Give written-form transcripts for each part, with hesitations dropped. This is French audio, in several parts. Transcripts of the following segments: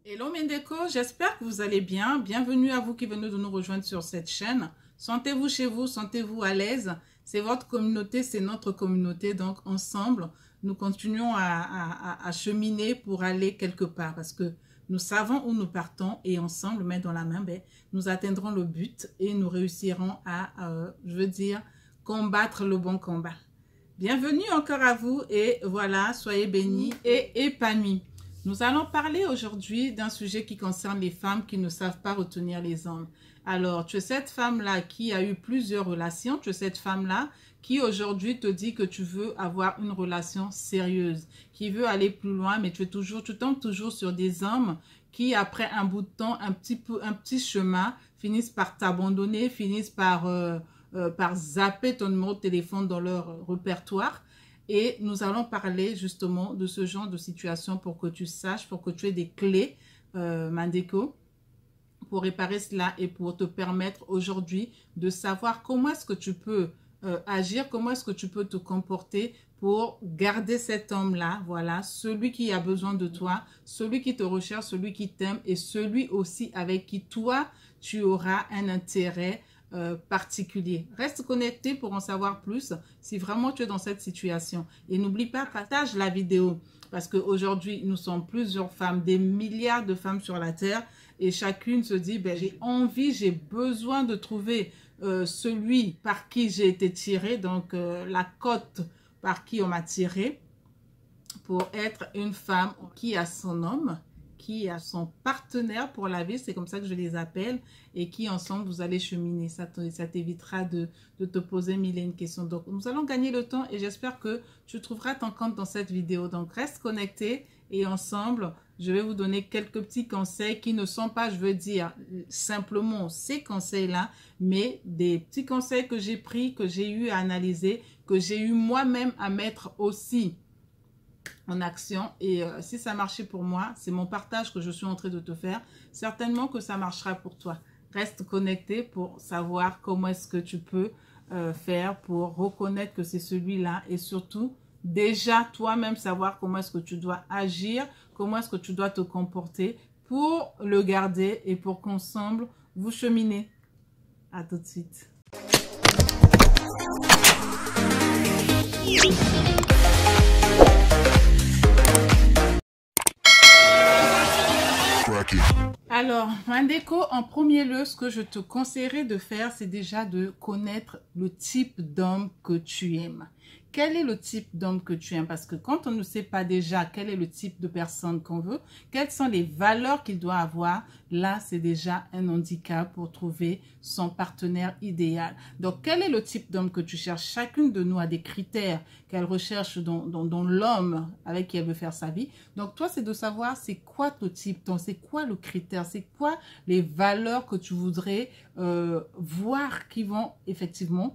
Hello Mendeko, j'espère que vous allez bien. Bienvenue à vous qui venez de nous rejoindre sur cette chaîne. Sentez-vous chez vous, sentez-vous à l'aise. C'est votre communauté, c'est notre communauté. Donc ensemble, nous continuons à cheminer pour aller quelque part parce que nous savons où nous partons et ensemble, main dans la main, nous atteindrons le but et nous réussirons à, combattre le bon combat. Bienvenue encore à vous et voilà, soyez bénis et épanouis. Nous allons parler aujourd'hui d'un sujet qui concerne les femmes qui ne savent pas retenir les hommes. Alors, tu es cette femme-là qui a eu plusieurs relations, tu es cette femme-là qui aujourd'hui te dit que tu veux avoir une relation sérieuse, qui veut aller plus loin, mais tu tombes toujours sur des hommes qui, après un bout de temps, un petit chemin, finissent par t'abandonner, finissent par zapper ton numéro de téléphone dans leur répertoire. Et nous allons parler justement de ce genre de situation pour que tu saches, pour que tu aies des clés, Mandeko, pour réparer cela et pour te permettre aujourd'hui de savoir comment est-ce que tu peux agir, comment est-ce que tu peux te comporter pour garder cet homme-là, voilà, celui qui a besoin de toi, celui qui te recherche, celui qui t'aime et celui aussi avec qui toi, tu auras un intérêt particulier. Reste connecté pour en savoir plus si vraiment tu es dans cette situation. Et n'oublie pas, partage la vidéo parce qu'aujourd'hui, nous sommes plusieurs femmes, des milliards de femmes sur la terre et chacune se dit, j'ai envie, j'ai besoin de trouver celui par qui j'ai été tirée, donc la cote par qui on m'a tirée pour être une femme qui a son homme, qui a son partenaire pour la vie, c'est comme ça que je les appelle, et qui ensemble vous allez cheminer. Ça t'évitera de te poser mille et une questions. Donc nous allons gagner le temps et j'espère que tu trouveras ton compte dans cette vidéo. Donc reste connecté et ensemble, je vais vous donner quelques petits conseils qui ne sont pas, je veux dire, simplement ces conseils-là, mais des petits conseils que j'ai pris, que j'ai eu à analyser, que j'ai eu moi-même à mettre aussi en action et si ça marchait pour moi, c'est mon partage que je suis en train de te faire, certainement que ça marchera pour toi. Reste connecté pour savoir comment est-ce que tu peux faire pour reconnaître que c'est celui-là et surtout déjà toi-même savoir comment est-ce que tu dois agir, comment est-ce que tu dois te comporter pour le garder et pour qu'ensemble vous cheminez. À tout de suite. Alors, Mandeko, en premier lieu, ce que je te conseillerais de faire, c'est déjà de connaître le type d'homme que tu aimes. Quel est le type d'homme que tu aimes? Parce que quand on ne sait pas déjà quel est le type de personne qu'on veut, quelles sont les valeurs qu'il doit avoir, là, c'est déjà un handicap pour trouver son partenaire idéal. Donc, quel est le type d'homme que tu cherches? Chacune de nous a des critères qu'elle recherche dans l'homme avec qui elle veut faire sa vie. Donc, toi, c'est de savoir c'est quoi ton type, c'est quoi le critère, c'est quoi les valeurs que tu voudrais voir qui vont effectivement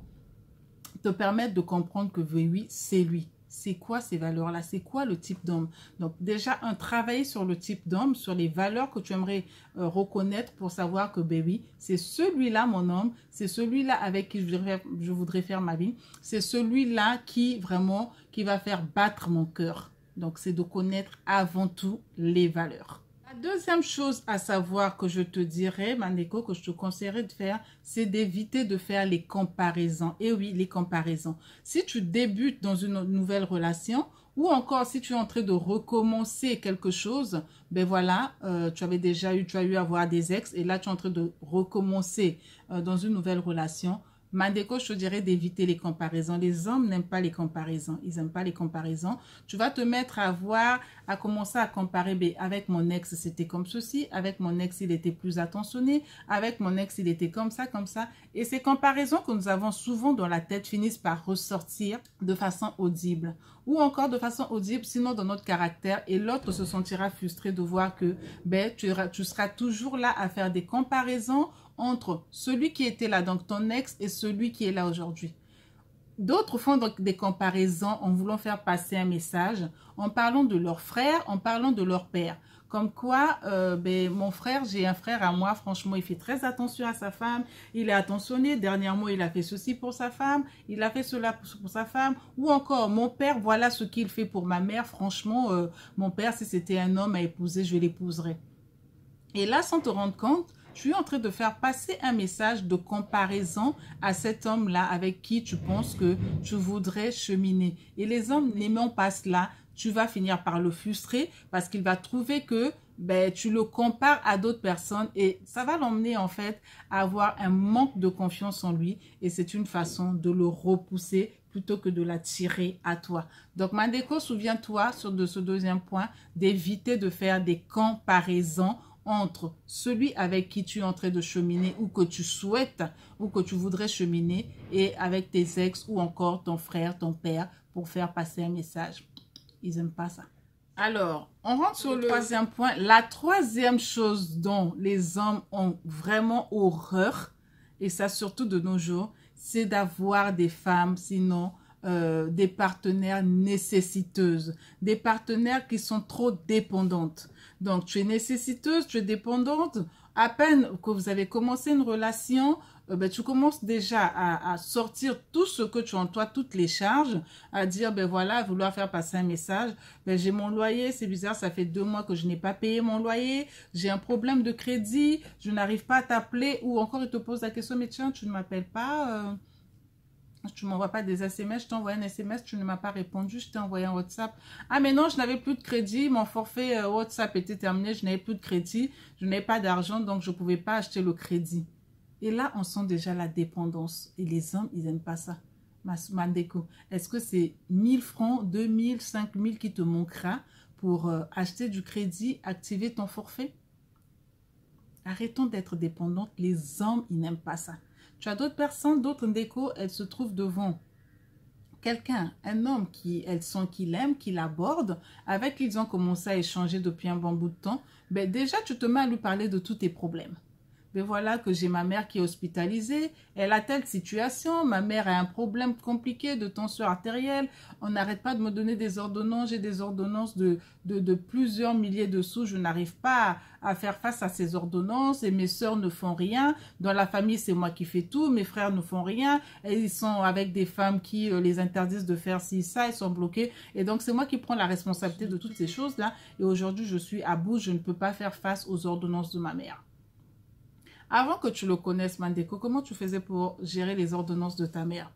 te permettre de comprendre que oui, c'est lui. C'est quoi ces valeurs-là? C'est quoi le type d'homme? Donc déjà, travailler sur le type d'homme, sur les valeurs que tu aimerais reconnaître pour savoir que oui, c'est celui-là mon homme, c'est celui-là avec qui je voudrais faire ma vie, c'est celui-là qui va faire battre mon cœur. Donc c'est de connaître avant tout les valeurs. La deuxième chose à savoir que je te dirais, Mandeko, que je te conseillerais de faire, c'est d'éviter de faire les comparaisons. Et oui, les comparaisons. Si tu débutes dans une nouvelle relation ou encore si tu es en train de recommencer quelque chose, ben voilà, tu as eu à avoir des ex et là tu es en train de recommencer dans une nouvelle relation. Mandeko, je te dirais d'éviter les comparaisons. Les hommes n'aiment pas les comparaisons. Ils n'aiment pas les comparaisons. Tu vas te mettre à commencer à comparer. Avec mon ex, c'était comme ceci. Avec mon ex, il était plus attentionné. Avec mon ex, il était comme ça, comme ça. Et ces comparaisons que nous avons souvent dans la tête finissent par ressortir de façon audible. Ou encore de façon audible, sinon dans notre caractère. Et l'autre se sentira frustré de voir que tu seras toujours là à faire des comparaisons entre celui qui était là, donc ton ex, et celui qui est là aujourd'hui. D'autres font donc des comparaisons en voulant faire passer un message, en parlant de leur frère, en parlant de leur père. Comme quoi, mon frère, j'ai un frère à moi, franchement, il fait très attention à sa femme, il est attentionné, dernièrement, il a fait ceci pour sa femme, il a fait cela pour sa femme, ou encore, mon père, voilà ce qu'il fait pour ma mère, franchement, mon père, si c'était un homme à épouser, je l'épouserais. Et là, sans te rendre compte, tu es en train de faire passer un message de comparaison à cet homme-là avec qui tu penses que tu voudrais cheminer. Et les hommes n'aimant pas cela, tu vas finir par le frustrer parce qu'il va trouver que tu le compares à d'autres personnes et ça va l'emmener en fait à avoir un manque de confiance en lui et c'est une façon de le repousser plutôt que de l'attirer à toi. Donc Mandeko, souviens-toi de ce deuxième point, d'éviter de faire des comparaisons entre celui avec qui tu es en train de cheminer ou que tu souhaites ou que tu voudrais cheminer et avec tes ex ou encore ton frère, ton père pour faire passer un message. Ils n'aiment pas ça. Alors, on rentre sur le troisième point. La troisième chose dont les hommes ont vraiment horreur, et ça surtout de nos jours, c'est d'avoir des femmes, sinon des partenaires nécessiteuses, des partenaires qui sont trop dépendantes. Donc, tu es nécessiteuse, tu es dépendante, à peine que vous avez commencé une relation, tu commences déjà à sortir tout ce que tu as en toi, toutes les charges, à dire, voilà, à vouloir faire passer un message, j'ai mon loyer, c'est bizarre, ça fait 2 mois que je n'ai pas payé mon loyer, j'ai un problème de crédit, je n'arrive pas à t'appeler, ou encore il te pose la question, mais tiens, tu ne m'appelles pas, tu ne m'envoies pas des SMS, je t'ai envoyé un SMS, tu ne m'as pas répondu, je t'ai envoyé un WhatsApp. Ah mais non, je n'avais plus de crédit, mon forfait WhatsApp était terminé, je n'avais plus de crédit, je n'avais pas d'argent, donc je ne pouvais pas acheter le crédit. Et là, on sent déjà la dépendance. Et les hommes, ils n'aiment pas ça. Mandeko, est-ce que c'est 1000 francs, 2000, 5000 qui te manquera pour acheter du crédit, activer ton forfait? Arrêtons d'être dépendantes. Les hommes, ils n'aiment pas ça. Tu as d'autres personnes, d'autres Ndeko, elles se trouvent devant quelqu'un, un homme elles sont qu'il aime, qu'il aborde, avec qui ils ont commencé à échanger depuis un bon bout de temps. Déjà, tu te mets à lui parler de tous tes problèmes. Mais voilà que j'ai ma mère qui est hospitalisée, elle a telle situation, ma mère a un problème compliqué de tension artérielle, on n'arrête pas de me donner des ordonnances, j'ai des ordonnances de plusieurs milliers de sous, je n'arrive pas à faire face à ces ordonnances et mes soeurs ne font rien, dans la famille c'est moi qui fais tout, mes frères ne font rien, et ils sont avec des femmes qui les interdisent de faire ci, ça, ils sont bloqués, et donc c'est moi qui prends la responsabilité de toutes ces choses-là, et aujourd'hui je suis à bout, je ne peux pas faire face aux ordonnances de ma mère. Avant que tu le connaisses, Mandeko, comment tu faisais pour gérer les ordonnances de ta mère?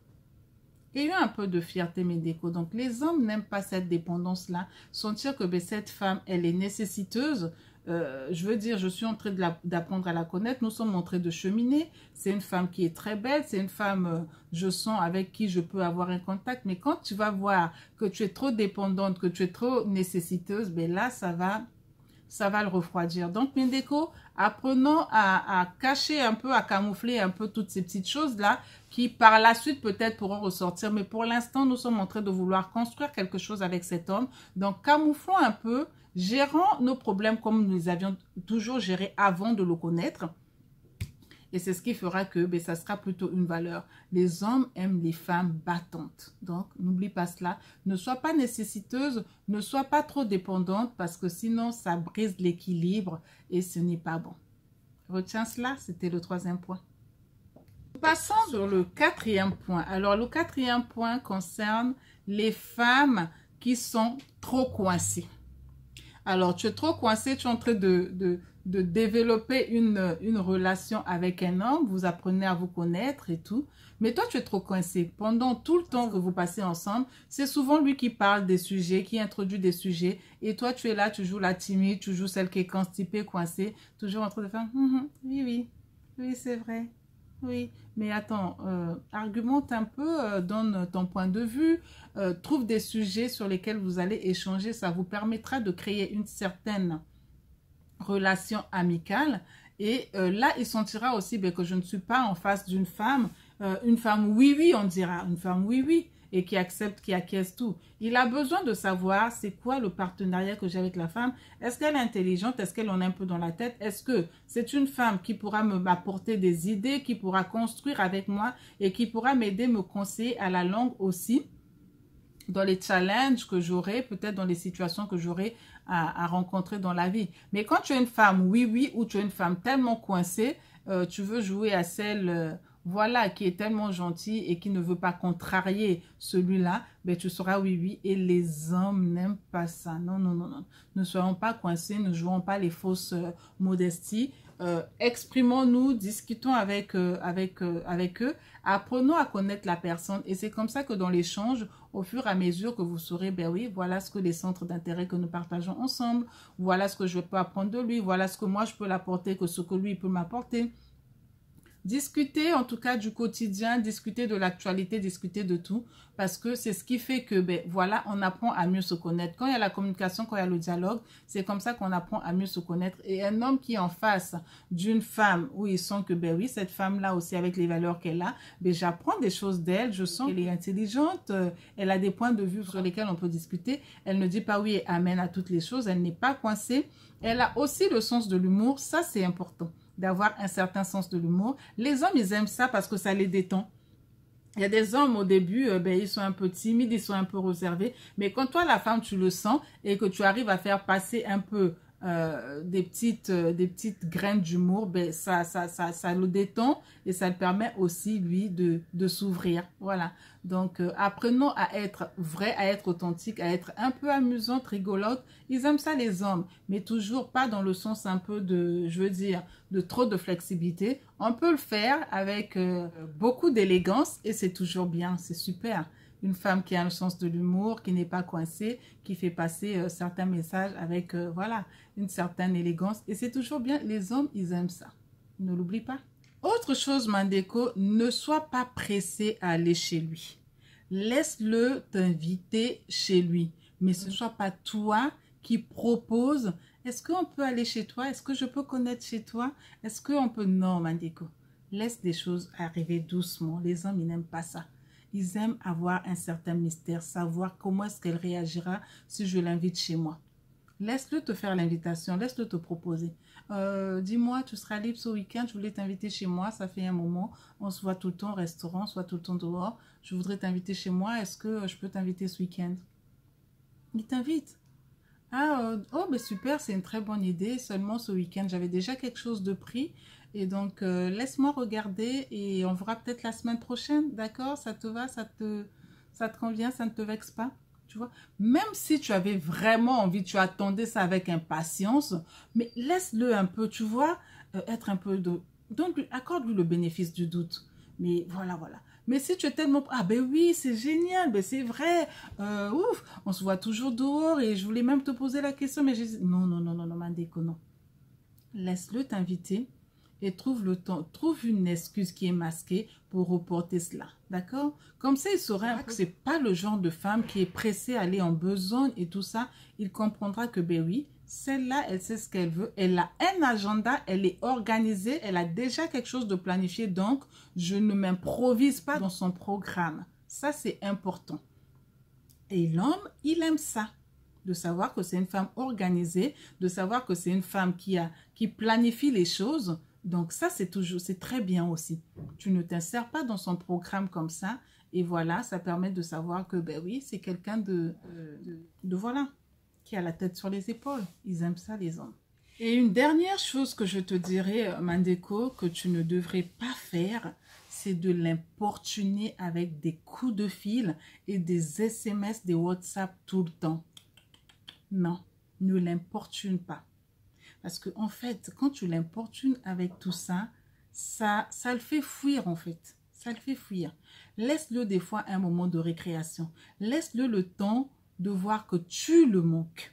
Ayez un peu de fierté, Mandeko. Donc, les hommes n'aiment pas cette dépendance-là. Sentir que cette femme, elle est nécessiteuse. Je veux dire, je suis en train d'apprendre à la connaître. Nous sommes en train de cheminer. C'est une femme qui est très belle. C'est une femme, je sens, avec qui je peux avoir un contact. Mais quand tu vas voir que tu es trop dépendante, que tu es trop nécessiteuse, là, ça va le refroidir. Donc, Mandeko, apprenons à cacher un peu, à camoufler un peu toutes ces petites choses-là qui, par la suite, peut-être pourront ressortir. Mais pour l'instant, nous sommes en train de vouloir construire quelque chose avec cet homme. Donc, camouflons un peu, gérons nos problèmes comme nous les avions toujours gérés avant de le connaître. Et c'est ce qui fera que ça sera plutôt une valeur. Les hommes aiment les femmes battantes. Donc, n'oublie pas cela. Ne sois pas nécessiteuse, ne sois pas trop dépendante parce que sinon, ça brise l'équilibre et ce n'est pas bon. Retiens cela, c'était le troisième point. Passons sur le quatrième point. Alors, le quatrième point concerne les femmes qui sont trop coincées. Alors, tu es trop coincé, tu es en train de développer une relation avec un homme, vous apprenez à vous connaître et tout. Mais toi, tu es trop coincé. Pendant tout le temps que vous passez ensemble, c'est souvent lui qui parle des sujets, qui introduit des sujets. Et toi, tu es là, tu joues la timide, tu joues celle qui est constipée, coincée, toujours en train de faire oui, c'est vrai. Oui, mais attends, argumente un peu, donne ton point de vue, trouve des sujets sur lesquels vous allez échanger. Ça vous permettra de créer une certaine relation amicale. Et là, il sentira aussi que je ne suis pas en face d'une femme, une femme oui, on dira, une femme oui, et qui accepte, qui acquiesce tout. Il a besoin de savoir c'est quoi le partenariat que j'ai avec la femme. Est-ce qu'elle est intelligente? Est-ce qu'elle en a un peu dans la tête? Est-ce que c'est une femme qui pourra m'apporter des idées, qui pourra construire avec moi et qui pourra m'aider, me conseiller à la longue aussi dans les challenges que j'aurai, peut-être dans les situations que j'aurai à rencontrer dans la vie. Mais quand tu es une femme oui, ou tu es une femme tellement coincée, tu veux jouer à celle voilà, qui est tellement gentil et qui ne veut pas contrarier celui-là, ben tu sauras oui, oui. Et les hommes n'aiment pas ça. Non, non, non, non. Ne soyons pas coincés, ne jouons pas les fausses modesties. Exprimons-nous, discutons avec eux, apprenons à connaître la personne. Et c'est comme ça que dans l'échange, au fur et à mesure que vous saurez, ben oui, voilà ce que les centres d'intérêt que nous partageons ensemble, voilà ce que je peux apprendre de lui, voilà ce que moi je peux l'apporter, que ce que lui peut m'apporter. Discuter en tout cas du quotidien, discuter de l'actualité, discuter de tout, parce que c'est ce qui fait que, ben voilà, on apprend à mieux se connaître. Quand il y a la communication, quand il y a le dialogue, c'est comme ça qu'on apprend à mieux se connaître. Et un homme qui est en face d'une femme où ils sont que, ben oui, cette femme-là aussi avec les valeurs qu'elle a, ben j'apprends des choses d'elle, je sens qu'elle est intelligente, elle a des points de vue sur lesquels on peut discuter, elle ne dit pas oui et amen à toutes les choses, elle n'est pas coincée, elle a aussi le sens de l'humour, ça c'est important. D'avoir un certain sens de l'humour. Les hommes, ils aiment ça parce que ça les détend. Il y a des hommes, au début, ben, ils sont un peu timides, ils sont un peu réservés. Mais quand toi, la femme, tu le sens et que tu arrives à faire passer un peu des petites graines d'humour, ben, ça le détend et ça le permet aussi, lui, de s'ouvrir. Voilà. Donc, apprenons à être vrai, à être authentique, à être un peu amusante, rigolote. Ils aiment ça, les hommes, mais toujours pas dans le sens un peu de, je veux dire, de trop de flexibilité. On peut le faire avec beaucoup d'élégance et c'est toujours bien, c'est super. Une femme qui a un sens de l'humour, qui n'est pas coincée, qui fait passer certains messages avec, voilà, une certaine élégance. Et c'est toujours bien, les hommes, ils aiment ça. Ne l'oublie pas. Autre chose, Mandeko, ne sois pas pressé à aller chez lui. Laisse-le t'inviter chez lui. Mais ce ne soit pas toi qui propose. Est-ce qu'on peut aller chez toi? Est-ce que je peux connaître chez toi? Est-ce qu'on peut... Non, Mandeko. Laisse les choses arriver doucement. Les hommes, ils n'aiment pas ça. Ils aiment avoir un certain mystère, savoir comment est-ce qu'elle réagira si je l'invite chez moi. Laisse-le te faire l'invitation, laisse-le te proposer. Dis-moi, tu seras libre ce week-end, je voulais t'inviter chez moi, ça fait un moment, on se voit tout le temps au restaurant, soit tout le temps dehors. Je voudrais t'inviter chez moi, est-ce que je peux t'inviter ce week-end? Il t'invite. Ah, oh, ben super, c'est une très bonne idée, seulement ce week-end, j'avais déjà quelque chose de pris. Et donc, laisse-moi regarder et on verra peut-être la semaine prochaine, d'accord? Ça te va, ça te convient, ça ne te vexe pas? Tu vois? Même si tu avais vraiment envie, tu attendais ça avec impatience, mais laisse-le un peu, tu vois, être un peu de... Donc, accorde-lui le bénéfice du doute. Mais voilà, voilà. Mais si tu es tellement... Ah ben oui, c'est génial, ben c'est vrai. Ouf, on se voit toujours dehors et je voulais même te poser la question, mais j'ai dit... Non, non, non, non, non, Mandeko, non. Laisse-le t'inviter. Et trouve le temps, trouve une excuse qui est masquée pour reporter cela, d'accord? Comme ça, il saura que c'est pas le genre de femme qui est pressée à aller en besogne et tout ça. Il comprendra que, ben oui, celle-là, elle sait ce qu'elle veut. Elle a un agenda, elle est organisée, elle a déjà quelque chose de planifié. Donc, je ne m'improvise pas dans son programme. Ça, c'est important. Et l'homme, il aime ça. De savoir que c'est une femme organisée, de savoir que c'est une femme qui planifie les choses. Donc ça, c'est très bien aussi. Tu ne t'insères pas dans son programme comme ça. Et voilà, ça permet de savoir que, ben oui, c'est quelqu'un voilà, qui a la tête sur les épaules. Ils aiment ça, les hommes. Et une dernière chose que je te dirais, Mandeko, que tu ne devrais pas faire, c'est de l'importuner avec des coups de fil et des SMS, des WhatsApp tout le temps. Non, ne l'importune pas. Parce que en fait, quand tu l'importunes avec tout ça, ça le fait fuir en fait. Ça le fait fuir. Laisse-le des fois un moment de récréation. Laisse-le le temps de voir que tu le manques.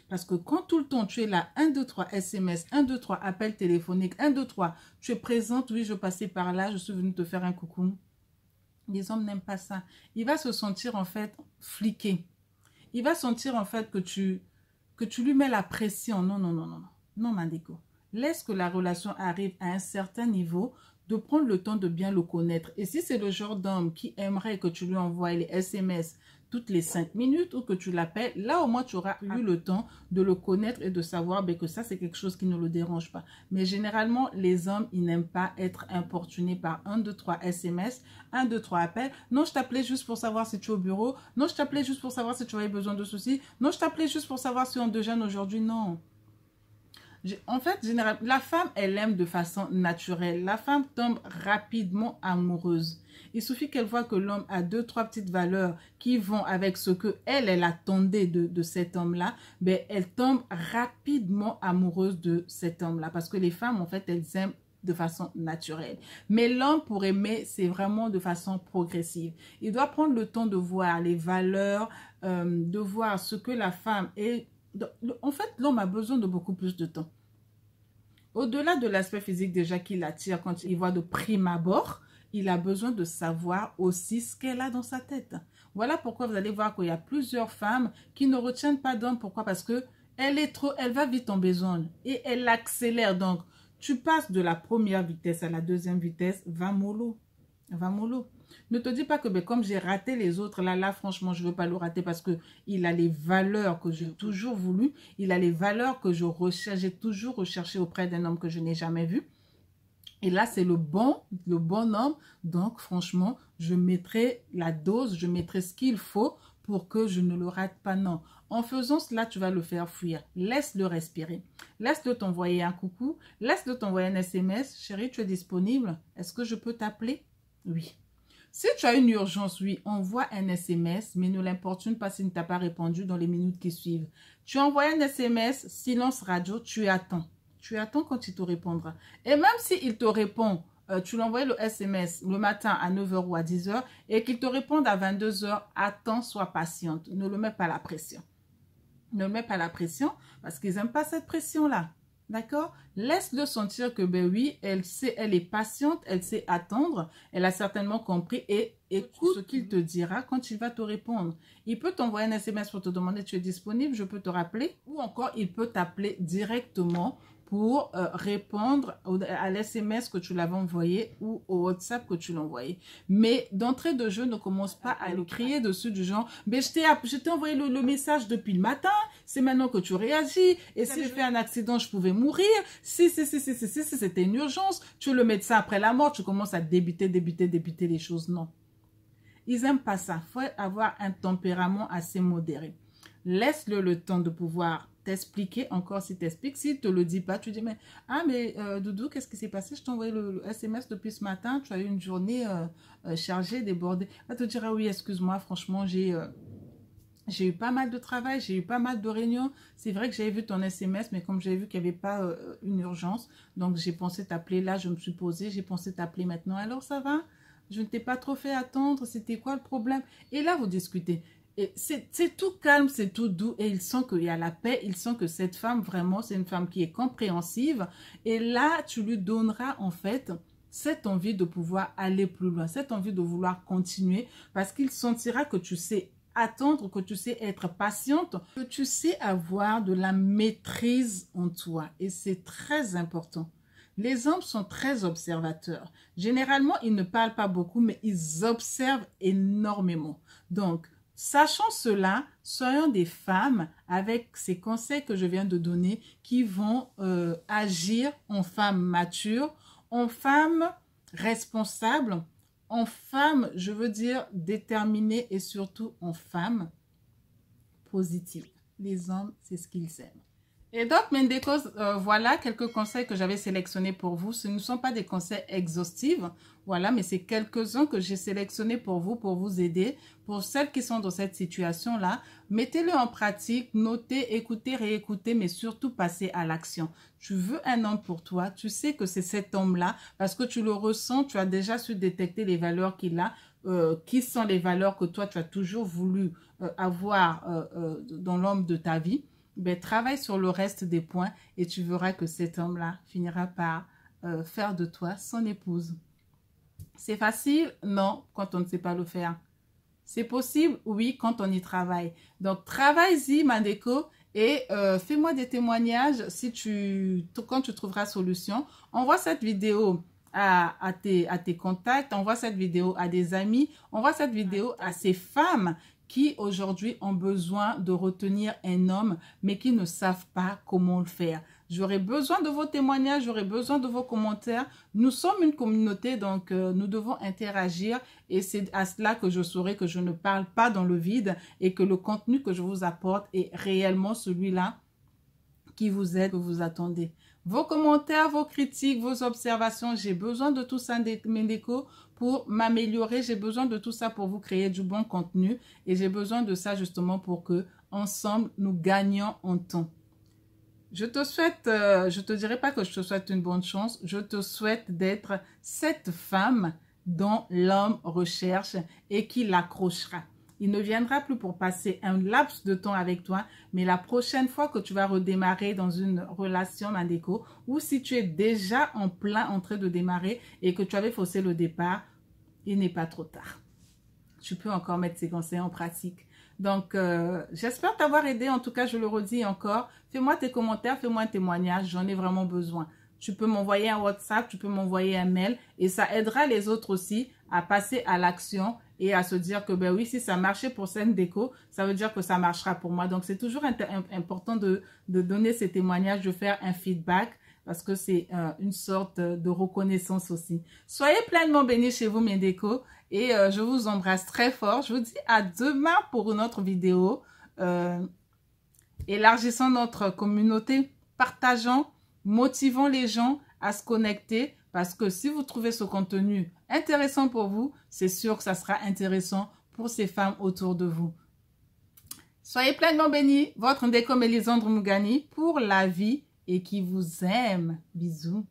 Parce que quand tout le temps tu es là, 1, 2, 3 SMS, 1, 2, 3 appels téléphoniques, 1, 2, 3, tu es présente, oui, je passais par là, je suis venue te faire un coucou. Les hommes n'aiment pas ça. Il va se sentir en fait fliqué. Il va sentir en fait que tu lui mets la pression. Non, non, non, non, non. Non, Mandeko. Laisse que la relation arrive à un certain niveau, de prendre le temps de bien le connaître. Et si c'est le genre d'homme qui aimerait que tu lui envoies les SMS toutes les 5 minutes ou que tu l'appelles, là au moins tu auras eu le temps de le connaître et de savoir ben, que ça c'est quelque chose qui ne le dérange pas. Mais généralement, les hommes, ils n'aiment pas être importunés par 1, 2, 3 SMS, 1, 2, 3 appels. Non, je t'appelais juste pour savoir si tu es au bureau. Non, je t'appelais juste pour savoir si tu avais besoin de ceci. Non, je t'appelais juste pour savoir si on déjeune aujourd'hui. Non. En fait, généralement, la femme, elle aime de façon naturelle. La femme tombe rapidement amoureuse. Il suffit qu'elle voit que l'homme a 2-3 petites valeurs qui vont avec ce que elle attendait de cet homme-là. Ben, elle tombe rapidement amoureuse de cet homme-là. Parce que les femmes, en fait, elles aiment de façon naturelle. Mais l'homme, pour aimer, c'est vraiment de façon progressive. Il doit prendre le temps de voir les valeurs, de voir ce que la femme est. En fait, l'homme a besoin de beaucoup plus de temps. Au-delà de l'aspect physique déjà qui l'attire quand il voit de prime abord, il a besoin de savoir aussi ce qu'elle a dans sa tête. Voilà pourquoi vous allez voir qu'il y a plusieurs femmes qui ne retiennent pas d'homme. Pourquoi? Parce que elle va vite en besogne et elle accélère. Donc, tu passes de la première vitesse à la deuxième vitesse, va mollo. Va mollo. Ne te dis pas que ben, comme j'ai raté les autres, là, franchement, je ne veux pas le rater parce qu'il a les valeurs que j'ai toujours voulu. Il a les valeurs que je recherche. J'ai toujours recherché auprès d'un homme que je n'ai jamais vu. Et là, c'est le bon homme. Donc, franchement, je mettrai la dose, je mettrai ce qu'il faut pour que je ne le rate pas. Non. En faisant cela, tu vas le faire fuir. Laisse-le respirer. Laisse-le t'envoyer un coucou. Laisse-le t'envoyer un SMS. Chérie, tu es disponible? Est-ce que je peux t'appeler? Oui. Si tu as une urgence, oui, envoie un SMS, mais ne l'importune pas s'il ne t'a pas répondu dans les minutes qui suivent. Tu envoies un SMS, silence radio, tu attends. Tu attends quand il te répondra. Et même s'il te répond, tu l'envoies le SMS le matin à 9 h ou à 10 h et qu'il te réponde à 22 h, attends, sois patiente. Ne le mets pas la pression. Ne le mets pas la pression parce qu'ils n'aiment pas cette pression-là. D'accord? Laisse-le sentir que, ben oui, elle est patiente, elle sait attendre, elle a certainement compris et écoute ce qu'il te dira quand il va te répondre. Il peut t'envoyer un SMS pour te demander tu es disponible, je peux te rappeler, ou encore il peut t'appeler directement pour répondre à l'SMS que tu l'avais envoyé ou au WhatsApp que tu l'as envoyé. Mais d'entrée de jeu, ne commence pas à le crier dessus du genre « Mais je t'ai envoyé le message depuis le matin, c'est maintenant que tu réagis, et si je fais un accident, je pouvais mourir, si c'était une urgence, tu es le médecin après la mort, tu commences à débiter les choses. » Non. Ils n'aiment pas ça. Il faut avoir un tempérament assez modéré. Laisse-le le temps de pouvoir t'expliquer, encore si t'expliques. S'il ne te le dit pas, tu dis, mais Doudou, qu'est-ce qui s'est passé? Je t'ai envoyé le SMS depuis ce matin, tu as eu une journée chargée, débordée. Il va te dire, ah oui, excuse-moi, franchement, j'ai eu pas mal de travail, j'ai eu pas mal de réunions. C'est vrai que j'avais vu ton SMS, mais comme j'avais vu qu'il n'y avait pas une urgence, donc j'ai pensé t'appeler là, je me suis posée, j'ai pensé t'appeler maintenant. Alors ça va? Je ne t'ai pas trop fait attendre, c'était quoi le problème? Et là, vous discutez. C'est tout calme, c'est tout doux et ils sentent qu'il y a la paix, ils sentent que cette femme, vraiment, c'est une femme qui est compréhensive. Et là, tu lui donneras en fait cette envie de pouvoir aller plus loin, cette envie de vouloir continuer parce qu'il sentira que tu sais attendre, que tu sais être patiente, que tu sais avoir de la maîtrise en toi. Et c'est très important. Les hommes sont très observateurs. Généralement, ils ne parlent pas beaucoup, mais ils observent énormément. Donc, sachant cela, soyons des femmes avec ces conseils que je viens de donner qui vont agir en femmes matures, en femmes responsables, en femmes, je veux dire, déterminées et surtout en femmes positives. Les hommes, c'est ce qu'ils aiment. Et donc, Mendekos, voilà quelques conseils que j'avais sélectionnés pour vous. Ce ne sont pas des conseils exhaustifs, voilà, mais c'est quelques-uns que j'ai sélectionnés pour vous aider. Pour celles qui sont dans cette situation-là, mettez-le en pratique, notez, écoutez, réécoutez, mais surtout passez à l'action. Tu veux un homme pour toi, tu sais que c'est cet homme-là, parce que tu le ressens, tu as déjà su détecter les valeurs qu'il a, qui sont les valeurs que toi, tu as toujours voulu avoir dans l'homme de ta vie. Ben, travaille sur le reste des points et tu verras que cet homme-là finira par faire de toi son épouse. C'est facile? Non, quand on ne sait pas le faire. C'est possible? Oui, quand on y travaille. Donc, travaille-y, Mandeko, et fais-moi des témoignages quand tu trouveras solution. Envoie cette vidéo à tes contacts, envoie cette vidéo à des amis, envoie cette vidéo à ces femmes qui aujourd'hui ont besoin de retenir un homme, mais qui ne savent pas comment le faire. J'aurai besoin de vos témoignages, j'aurai besoin de vos commentaires. Nous sommes une communauté, donc nous devons interagir et c'est à cela que je saurai que je ne parle pas dans le vide et que le contenu que je vous apporte est réellement celui-là qui vous aide, que vous attendez. Vos commentaires, vos critiques, vos observations, j'ai besoin de tout ça, mes décos, pour m'améliorer. J'ai besoin de tout ça pour vous créer du bon contenu. Et j'ai besoin de ça justement pour que, ensemble, nous gagnions en temps. Je te souhaite, je te dirai pas que je te souhaite une bonne chance. Je te souhaite d'être cette femme dont l'homme recherche et qui l'accrochera. Il ne viendra plus pour passer un laps de temps avec toi, mais la prochaine fois que tu vas redémarrer dans une relation, ma déco, ou si tu es déjà en train de démarrer et que tu avais faussé le départ, il n'est pas trop tard. Tu peux encore mettre ces conseils en pratique. Donc, j'espère t'avoir aidé. En tout cas, je le redis encore. Fais-moi tes commentaires, fais-moi un témoignage. J'en ai vraiment besoin. Tu peux m'envoyer un WhatsApp, tu peux m'envoyer un mail et ça aidera les autres aussi à passer à l'action et à se dire que, ben oui, si ça marchait pour Scène Déco, ça veut dire que ça marchera pour moi. Donc, c'est toujours important de donner ces témoignages, de faire un feedback parce que c'est une sorte de reconnaissance aussi. Soyez pleinement bénis chez vous, mes décos, et je vous embrasse très fort. Je vous dis à demain pour une autre vidéo. Élargissons notre communauté, partageons, motivons les gens à se connecter parce que si vous trouvez ce contenu intéressant pour vous, c'est sûr que ça sera intéressant pour ces femmes autour de vous. Soyez pleinement bénis, votre Ndeko Mélisandre Mougani pour la vie et qui vous aime. Bisous.